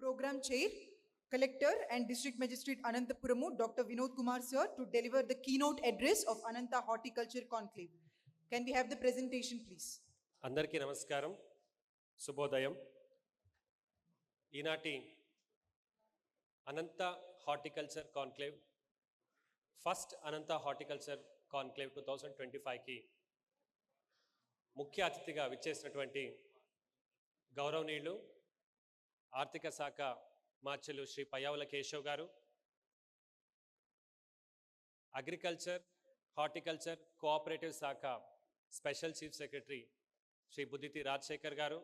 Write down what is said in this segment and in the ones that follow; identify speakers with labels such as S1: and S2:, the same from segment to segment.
S1: Program Chair, Collector and District Magistrate Anantapuramu, Dr. Vinod Kumar sir, to deliver the keynote address of Ananta Horticulture Conclave. Can we have the presentation, please?
S2: అందరికీ నమస్కారం, శుభోదయం. ఈనాటి అనంత horticulture conclave, first అనంత horticulture conclave 2025కి ముఖ్య అతిథిగా విచ్చేసినటువంటి గౌరవనీయులు ఆర్థిక శాఖ మార్చులు Shri Payyavula Keshav garu, agriculture horticulture cooperative శాఖ special chief secretary Shri Budditi Rajasekhar garu,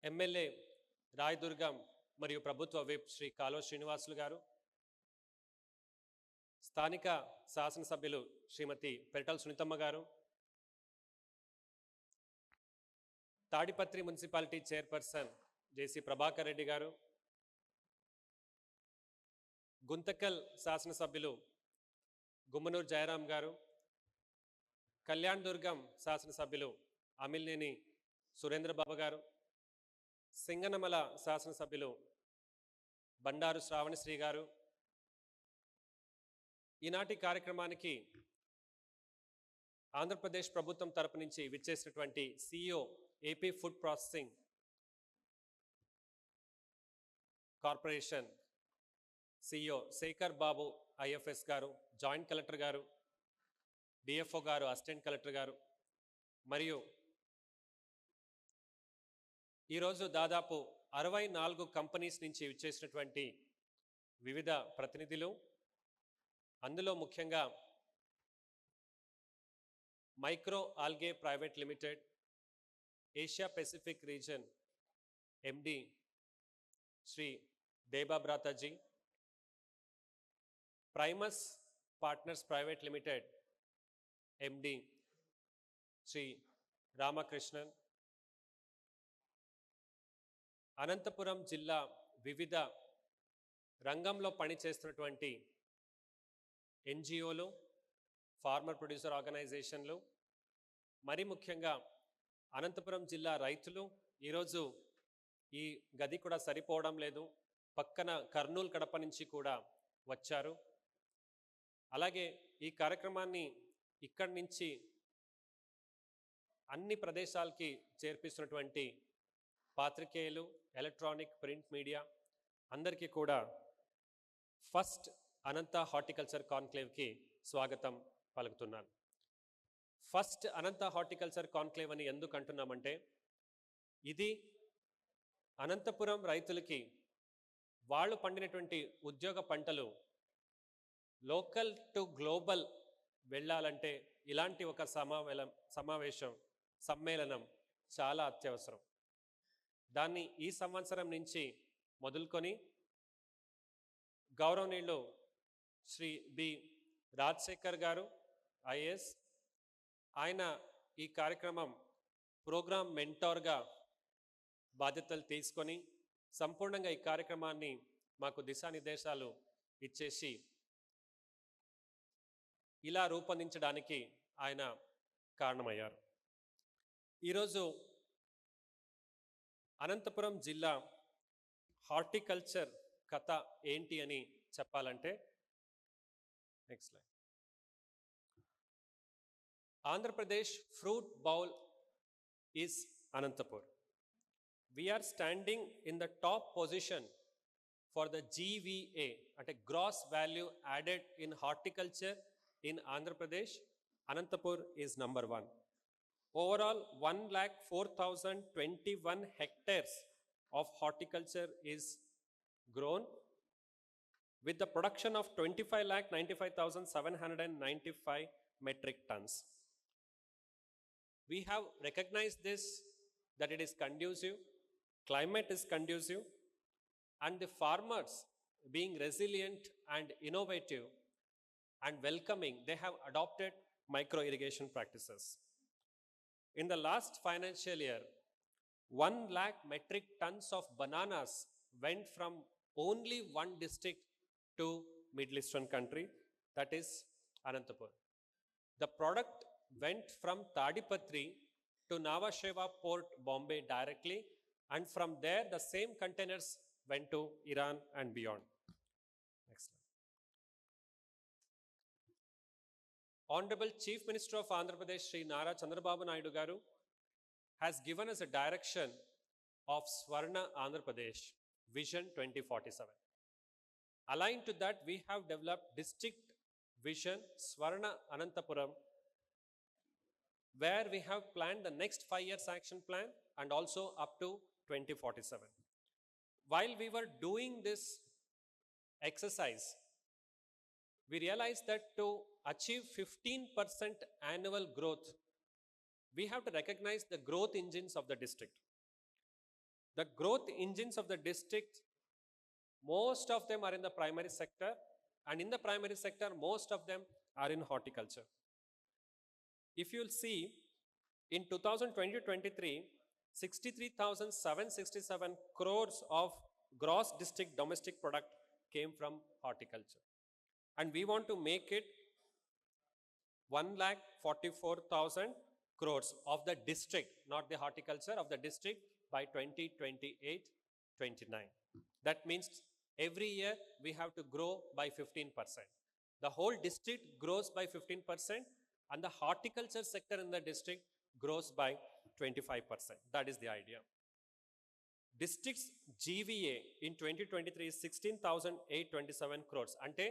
S2: MLA Rayadurgam మరియు ప్రభుత్వ విప్ శ్రీ కాలువ శ్రీనివాసులు గారు, స్థానిక శాసనసభ్యులు శ్రీమతి పెరటల్ సునీతమ్మ గారు, తాడిపత్రి మున్సిపాలిటీ చైర్పర్సన్ జేసీ ప్రభాకర్ రెడ్డి గారు, గుంతకల్ శాసనసభ్యులు గుమ్మనూరు జయరాం గారు, కళ్యాణ్ దుర్గం శాసనసభ్యులు అమిల్నేని సురేంద్రబాబు గారు, సింగనమల శాసనసభ్యులు బండారు శ్రావణశ్రీ గారు, ఈనాటి కార్యక్రమానికి ఆంధ్రప్రదేశ్ ప్రభుత్వం తరపు నుంచి విచ్చేసినటువంటి CEO AP food processing corporation CEO Sekhar Babu IFS garu, joint collector garu, DFO garu, assistant collector garu, మరియు ఈరోజు దాదాపు 64 కంపెనీస్ నుంచి విచ్చేసినటువంటి వివిధ ప్రతినిధులు, అందులో ముఖ్యంగా micro algae private limited Asia Pacific reason ఎండి Shri దేబా బ్రాతాజీ, Primus partners private limited ఎండి శ్రీ రామకృష్ణన్, అనంతపురం జిల్లా వివిధ రంగంలో పనిచేస్తున్నటువంటి ఎన్జిఓలు, ఫార్మర్ ప్రొడ్యూసర్ ఆర్గనైజేషన్లు, మరి ముఖ్యంగా అనంతపురం జిల్లా రైతులు, ఈరోజు ఈ గది కూడా సరిపోవడం లేదు, పక్కన కర్నూలు కడప నుంచి కూడా వచ్చారు. అలాగే ఈ కార్యక్రమాన్ని ఇక్కడి నుంచి అన్ని ప్రదేశాలకి చేర్పిస్తున్నటువంటి పాత్రికేయులు, ఎలక్ట్రానిక్ ప్రింట్ మీడియా అందరికీ కూడా ఫస్ట్ అనంత హార్టికల్చర్ కాన్క్లేవ్కి స్వాగతం పలుకుతున్నాను. ఫస్ట్ అనంత హార్టికల్చర్ కాన్క్లేవ్ అని ఎందుకు అంటున్నామంటే, ఇది అనంతపురం రైతులకి వాళ్ళు పండినటువంటి ఉద్యోగ పంటలు లోకల్ టు గ్లోబల్ వెళ్ళాలంటే ఇలాంటి ఒక సమ్మేళనం చాలా అత్యవసరం. దాన్ని ఈ సంవత్సరం నుంచి మొదలుకొని గౌరవనీయులు శ్రీ బి రాజశేఖర్ గారు ఐఏఎస్, ఆయన ఈ కార్యక్రమం ప్రోగ్రామ్ మెంటార్గా బాధ్యతలు తీసుకొని సంపూర్ణంగా ఈ కార్యక్రమాన్ని మాకు దిశానిర్దేశాలు ఇచ్చేసి ఇలా రూపొందించడానికి ఆయన కారణమయ్యారు. ఈరోజు అనంతపురం జిల్లా హార్టికల్చర్ కథ ఏంటి అని చెప్పాలంటే, next slide. Andhra Pradesh fruit bowl is Anantapur. We are standing in the top position for the GVA, at a gross value added in horticulture in Andhra Pradesh. Anantapur is number 1. Overall, 1,04,021 hectares of horticulture is grown with the production of 25,95,795 metric tons. We have recognized this, that it is conducive, climate is conducive, and the farmers being resilient and innovative and welcoming, they have adopted micro irrigation practices. In the last financial year, 1 lakh metric tons of bananas went from only one district to Middle Eastern country, that is Anantapur. The product went from Tadipatri to Nhava Sheva Port, Bombay directly, And from there, the same containers went to Iran and beyond. Next slide. Honorable Chief Minister of Andhra Pradesh, Shri Nara Chandrababu Naidu Garu, has given us a direction of Swarna Andhra Pradesh Vision 2047. Aligned to that, we have developed District Vision Swarna Anantapuram, where we have planned the next 5 years action plan and also up to 2047. While we were doing this exercise, we realized that to achieve 15% annual growth, we have to recognize the growth engines of the district. The growth engines of the district, most of them are in the primary sector, and in the primary sector, most of them are in horticulture. If you'll see, in 2020-23, 63,767 crores of gross district domestic product came from horticulture. And we want to make it 1,44,000 crores of the district, not the horticulture, of the district by 2028-29. That means every year we have to grow by 15%. The whole district grows by 15%, and the horticulture sector in the district grows by 25%. That is the idea. District's GVA in 2023 is 16,827 crores. Ante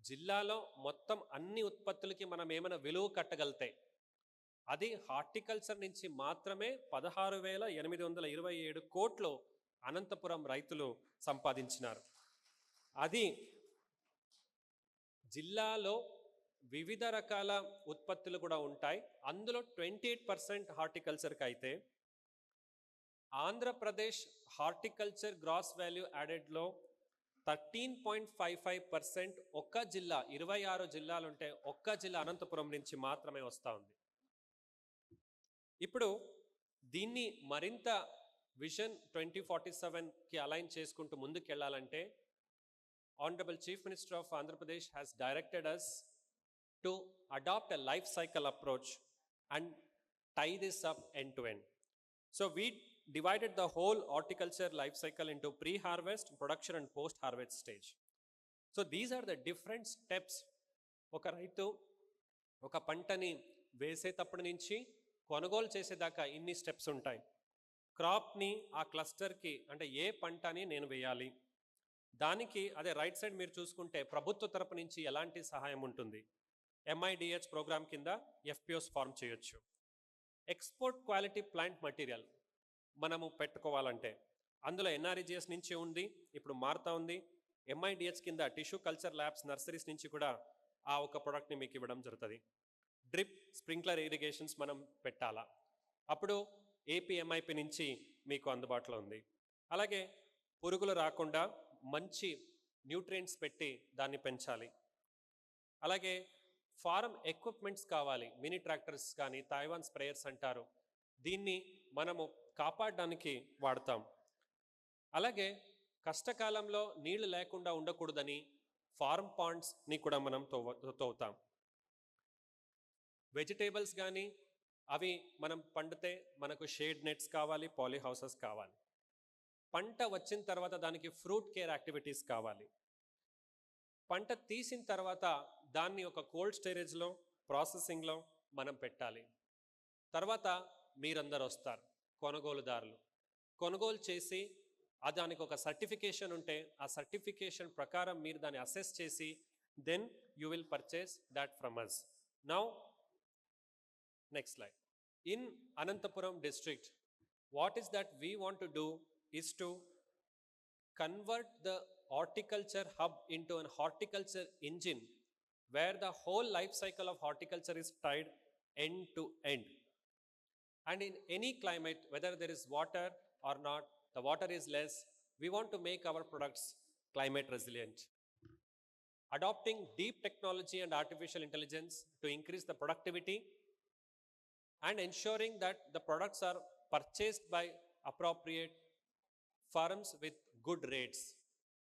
S2: జిల్లాలో మొత్తం అన్ని ఉత్పత్తులకి మనం ఏమైనా విలువ కట్టగలితే అది horticulture నుంచి మాత్రమే 16,827 కోట్లు అనంతపురం రైతులు సంపాదించినారు. అది జిల్లాలో వివిధ రకాల ఉత్పత్తులు కూడా ఉంటాయి. అందులో 28% హార్టికల్చర్కి అయితే ఆంధ్రప్రదేశ్ హార్టికల్చర్ గ్రాస్ వాల్యూ యాడెడ్లో 13.55% ఒక్క జిల్లా, 26 జిల్లాలు ఉంటే ఒక్క జిల్లా అనంతపురం నుంచి మాత్రమే వస్తూ ఉంది. ఇప్పుడు దీన్ని మరింత విజన్ 2047కి అలైన్ చేసుకుంటూ ముందుకు వెళ్ళాలంటే Honorable Chief Minister of Andhra Pradesh has directed us to adopt a life cycle approach and tie this up end to end. So we divided the whole horticulture life cycle into pre-harvest, production and post-harvest stage. So these are the different steps. ఒక రైతు ఒక పంటని వేసేటప్పటి నుంచి కొనుగోలు చేసేదాకా ఇన్ని steps ఉంటాయి. క్రాప్ని ఆ క్లస్టర్కి అంటే ఏ పంటని నేను వేయాలి, దానికి అదే రైట్ సైడ్ మీరు చూసుకుంటే ప్రభుత్వ తరపు నుంచి ఎలాంటి సహాయం ఉంటుంది. MIDH ప్రోగ్రామ్ కింద FPOs ఫార్మ్ చేయొచ్చు. ఎక్స్పోర్ట్ క్వాలిటీ ప్లాంట్ మెటీరియల్ మనము పెట్టుకోవాలంటే అందులో NREGS నుంచి ఉంది, ఇప్పుడు మారుతూ ఉంది. MIDH కింద టిష్యూ కల్చర్ ల్యాబ్స్, నర్సరీస్ నుంచి కూడా ఆ ఒక ప్రోడక్ట్ని మీకు ఇవ్వడం జరుగుతుంది. డ్రిప్ స్ప్రింక్లర్ ఇరిగేషన్స్ మనం పెట్టాలా, అప్పుడు APMIP నుంచి మీకు అందుబాటులో ఉంది. అలాగే పురుగులు రాకుండా మంచి న్యూట్రియంట్స్ పెట్టి దాన్ని పెంచాలి. అలాగే ఫార్మ్ ఎక్విప్మెంట్స్ కావాలి, మినీ ట్రాక్టర్స్ కానీ తైవాన్ స్ప్రేయర్స్ అంటారు, దీన్ని మనము కాపాడడానికి వాడతాం. అలాగే కష్టకాలంలో నీళ్లు లేకుండా ఉండకూడదని ఫార్మ్ పాండ్స్ని కూడా మనం తవ్వుతాం. వెజిటేబుల్స్ కానీ అవి మనం పండితే మనకు షేడ్ నెట్స్ కావాలి, పాలీ హౌసెస్ కావాలి. పంట వచ్చిన తర్వాత దానికి ఫ్రూట్ కేర్ యాక్టివిటీస్ కావాలి. పంట తీసిన తర్వాత దాన్ని ఒక కోల్డ్ స్టోరేజ్లో, ప్రాసెసింగ్లో మనం పెట్టాలి. తర్వాత మీరందరూ వస్తారు, కొనుగోలుదారులు. కొనుగోలు చేసి దానికి ఒక సర్టిఫికేషన్ ఉంటే ఆ సర్టిఫికేషన్ ప్రకారం మీరు దాన్ని అసెస్ చేసి then you will purchase that from us. Now next slide. In Anantapuram district, what is that we want to do is to convert the horticulture hub into an horticulture engine where the whole life cycle of horticulture is tied end to end. And in any climate, whether there is water or not, the water is less, we want to make our products climate resilient. Adopting deep technology and artificial intelligence to increase the productivity and ensuring that the products are purchased by appropriate farms with good rates,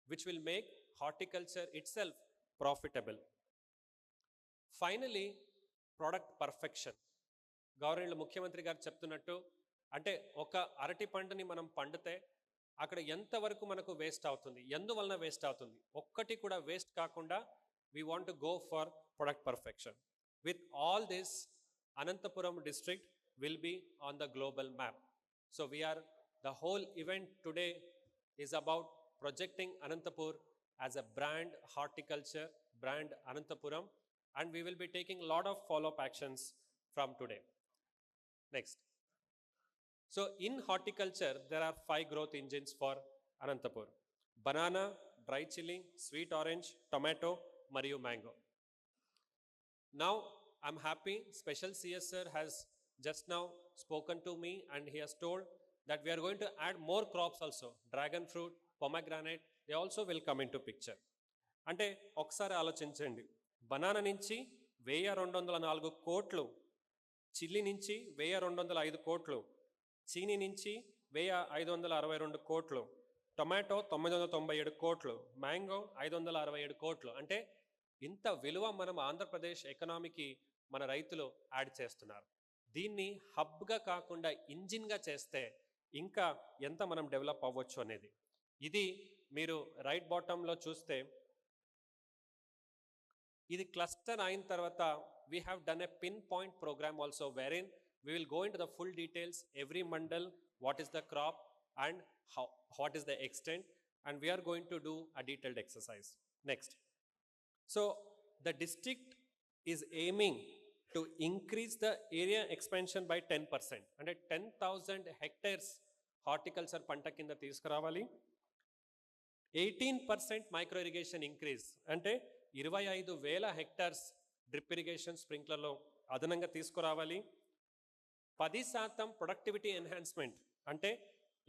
S2: which will make horticulture itself profitable. Finally, product perfection. Government ముఖ్యమంత్రి గారు చెప్తున్నట్టు అంటే ఒక అరటి పండుని మనం పండితే అక్కడ ఎంతవరకు మనకు వేస్ట్ అవుతుంది, ఎందువలన వేస్ట్ అవుతుంది, ఒక్కటి కూడా వేస్ట్ కాకుండా we want to go for product perfection. With all this, Anantapuram district will be on the global map. So the whole event today is about projecting Anantapur as a brand horticulture, brand Anantapuram, and we will be taking a lot of follow-up actions from today. Next. So in horticulture, there are 5 growth engines for Anantapur: banana, dry chili, sweet orange, tomato, మరియు mango. Now I'm happy special CS sir has just now spoken to me and he has told that we are going to add more crops also. Dragon fruit, pomegranate, they also will come into picture. అంటే ఒకసారి ఆలోచించండి, banana నుంచి 1204 కోట్లు, chilli నుంచి 1205 కోట్లు, చీనీ నుంచి 1562 కోట్లు, tomato 997 కోట్లు, మ్యాంగో 567 కోట్లు. అంటే ఇంత విలువ మనం ఆంధ్రప్రదేశ్ ఎకనామీకి మన రైతులు యాడ్ చేస్తున్నారు. దీన్ని హబ్గా కాకుండా ఇంజిన్గా చేస్తే ఇంకా ఎంత మనం డెవలప్ అవ్వచ్చు అనేది. ఇది మీరు రైట్ బాటంలో చూస్తే ఇది క్లస్టర్ అయిన తర్వాత we have done a pinpoint program also wherein we will go into the full details every mandal, what is the crop and what is the extent, and we are going to do a detailed exercise. Next. So the district is aiming to increase the area expansion by 10%. అంటే 10,000 hectares horticulture పంట కింద తీసుకురావాలి. 18% micro irrigation increase, అంటే 25,000 hectares drip irrigation స్ప్రింక్లర్లో అదనంగా తీసుకురావాలి. 10% productivity enhancement, అంటే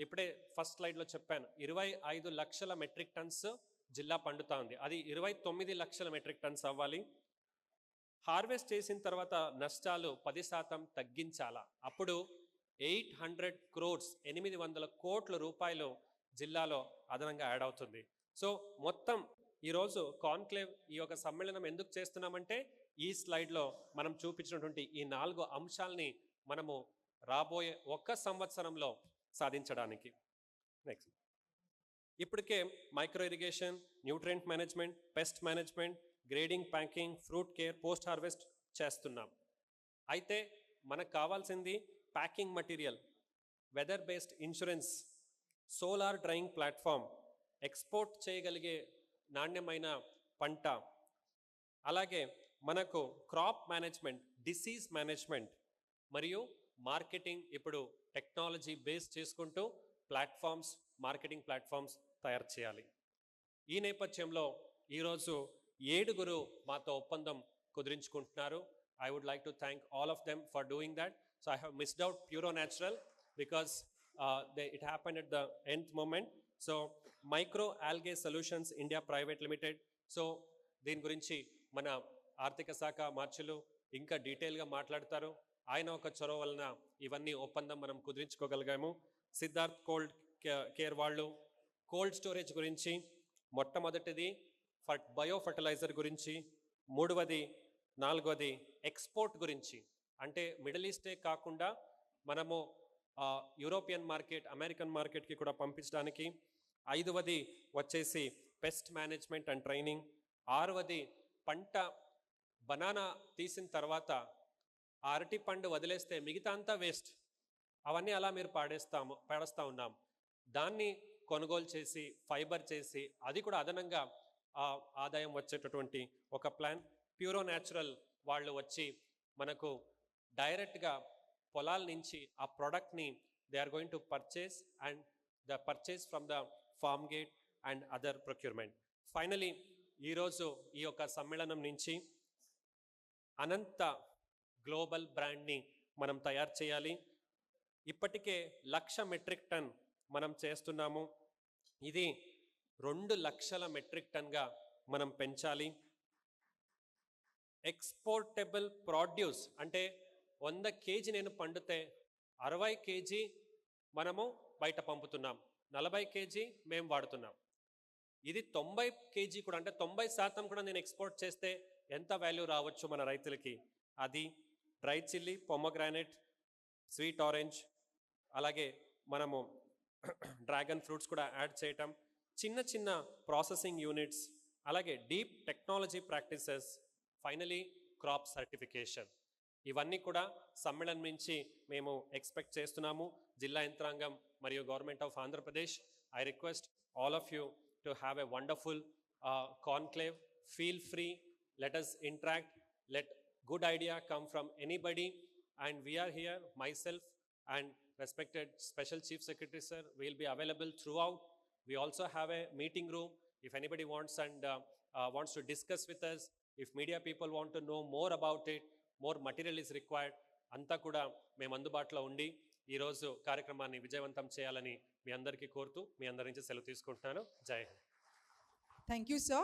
S2: ఇప్పుడే first స్లైడ్లో చెప్పాను 25 లక్షల మెట్రిక్ టన్స్ జిల్లా పండుతా ఉంది, అది 29 లక్షల మెట్రిక్ టన్స్ అవ్వాలి. హార్వెస్ట్ చేసిన తర్వాత నష్టాలు 10% తగ్గించాలా, అప్పుడు 800 crores 800 కోట్ల రూపాయలు జిల్లాలో అదనంగా యాడ్ అవుతుంది. సో మొత్తం ఈరోజు కాన్క్లేవ్ ఈ యొక్క సమ్మేళనం ఎందుకు చేస్తున్నామంటే ఈ స్లైడ్లో మనం చూపించినటువంటి ఈ 4 అంశాలని మనము రాబోయే 1 సంవత్సరంలో సాధించడానికి. నెక్స్ట్. ఇప్పటికే micro irrigation, nutrient management, pest management, grading, packing, fruit care, post harvest చేస్తున్నాం. అయితే మనకు కావాల్సింది packing material, weather based insurance, solar drying platform, export చేయగలిగే నాణ్యమైన పంట, అలాగే మనకు క్రాప్ మేనేజ్మెంట్, డిసీజ్ మేనేజ్మెంట్ మరియు మార్కెటింగ్. ఇప్పుడు టెక్నాలజీ బేస్ చేసుకుంటూ ప్లాట్ఫామ్స్, మార్కెటింగ్ ప్లాట్ఫామ్స్ తయారు చేయాలి. ఈ నేపథ్యంలో ఈరోజు 7 మాతో ఒప్పందం కుదిరించుకుంటున్నారు. I would like to thank all of them for doing that. So I have missed out Puro Natural because it happened at the nth moment. So Micro Algae Solutions India Private Limited. So దీని గురించి మన ఆర్థిక శాఖ మార్చులు ఇంకా డీటెయిల్గా మాట్లాడతారు. ఆయన ఒక చొరవ వలన ఇవన్నీ ఒప్పందం మనం కుదిరించుకోగలిగాము. సిద్ధార్థ్ కోల్డ్ కేర్ వాళ్ళు కోల్డ్ స్టోరేజ్ గురించి, మొట్టమొదటిది బయో ఫర్టిలైజర్ గురించి, 3వది 4వది ఎక్స్పోర్ట్ గురించి, అంటే మిడిల్ ఈస్టే కాకుండా మనము యూరోపియన్ మార్కెట్, అమెరికన్ మార్కెట్కి కూడా పంపించడానికి, 5వది వచ్చేసి పెస్ట్ మేనేజ్మెంట్ అండ్ ట్రైనింగ్, 6వది పంట బనానా తీసిన తర్వాత ఆ అరటి పండు వదిలేస్తే మిగతా అంతా వేస్ట్, అవన్నీ అలా మీరు పాడేస్తూ ఉన్నాం. దాన్ని కొనుగోలు చేసి ఫైబర్ చేసి అది కూడా అదనంగా ఆదాయం వచ్చేటటువంటి ఒక ప్లాన్. ప్యూరో న్యాచురల్ వాళ్ళు వచ్చి మనకు డైరెక్ట్గా పొలాల నుంచి ఆ ప్రోడక్ట్ని they are going to purchase and the purchase from the farm gate and other procurement. Finally ఈరోజు ఈ యొక్క సమ్మేళనం నుంచి అనంత గ్లోబల్ బ్రాండ్ని మనం తయారు చేయాలి. ఇప్పటికే 1,00,000 మెట్రిక్ టన్ మనం చేస్తున్నాము, ఇది 2 లక్షల మెట్రిక్ టన్గా మనం పెంచాలి. ఎక్స్పోర్టబుల్ ప్రొడ్యూస్ అంటే 100 కేజీ నేను పండితే 60 కేజీ మనము బయట పంపుతున్నాం, 40 కేజీ మేము వాడుతున్నాం. ఇది 90 కేజీ కూడా, అంటే 90% కూడా నేను ఎక్స్పోర్ట్ చేస్తే ఎంత వాల్యూ రావచ్చు మన రైతులకి. అది dry chilli, pomegranate, sweet orange, అలాగే మనము డ్రాగన్ ఫ్రూట్స్ కూడా యాడ్ చేయటం, చిన్న చిన్న ప్రాసెసింగ్ యూనిట్స్, అలాగే deep technology practices, finally crop certification, ఇవన్నీ కూడా సమ్మేళనం నుంచి మేము ఎక్స్పెక్ట్ చేస్తున్నాము. జిల్లా యంత్రాంగం మరియు government of Andhra Pradesh, I request all of you to have a wonderful conclave. Feel free, let us interact, let good idea come from anybody, and we are here, myself and respected Special Chief Secretary sir will be available throughout. We also have a meeting room if anybody wants and wants to discuss with us. If media people want to know more about it, more material is required, అంతా కూడా మేము అందుబాటులో ఉండి ఈరోజు కార్యక్రమాన్ని విజయవంతం చేయాలని మీ అందరికీ కోరుతూ మీ అందరి నుంచి సెలవు తీసుకుంటున్నాను. జై హింద్.
S1: Thank you, sir.